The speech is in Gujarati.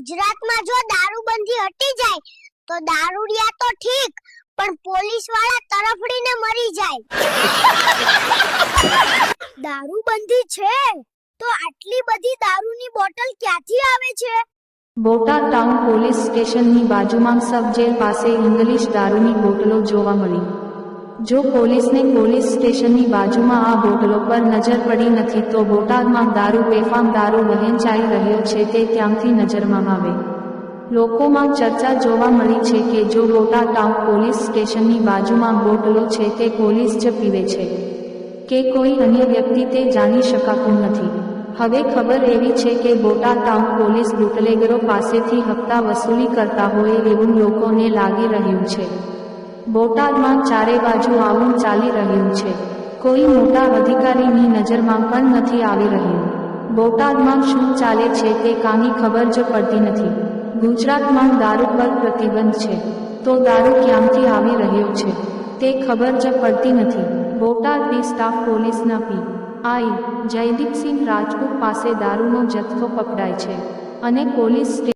ગુજરાતમાં જો દારૂબંધી હટી જાય તો દારૂડિયા તો ઠીક પણ પોલીસ વાળા તરફડીને મરી જાય। દારૂબંધી છે તો આટલી બધી દારૂની બોટલ ક્યાંથી આવે છે? બોટાદ ટાઉન પોલીસ સ્ટેશનની બાજુમાં સબ જેલ પાસે ઇંગ્લિશ દારૂની બોટલો જોવા મળી। જો પોલીસને પોલીસ સ્ટેશનની બાજુમાં આ બોટલો પર નજર પડી નથી તો બોટાદમાં દારૂ બેફામ દારૂ વહેંચાઈ રહ્યો છે તે ક્યાંથી નજરમાં આવે? લોકોમાં ચર્ચા જોવા મળી છે કે જો બોટાદ ટાઉન પોલીસ સ્ટેશનની બાજુમાં બોટલો છે તે પોલીસ જ પીવે છે કે કોઈ અન્ય વ્યક્તિ તે જાણી શકાતું નથી। હવે ખબર એવી છે કે બોટાદ ટાઉન પોલીસ બુટલેગરો પાસેથી હપ્તા વસૂલી કરતા હોય એવું લોકોને લાગી રહ્યું છે। બોટાદમાં ચારે બાજુ આવું ચાલી રહ્યું છે, કોઈ મોટા અધિકારીની નજરમાં પણ નથી આવી રહ્યું। બોટાદમાં શું ચાલે છે તે કાંઈ ખબર જ પડતી નથી। ગુજરાતમાં દારૂ પર પ્રતિબંધ છે તો દારૂ ક્યાંથી આવી રહ્યો છે તે ખબર જ પડતી નથી। બોટાદ બી સ્ટાફ પોલીસના પી.આઈ. જયદીપસિંહ રાજપૂત પાસે દારૂનો જથ્થો પકડાય છે અને પોલીસ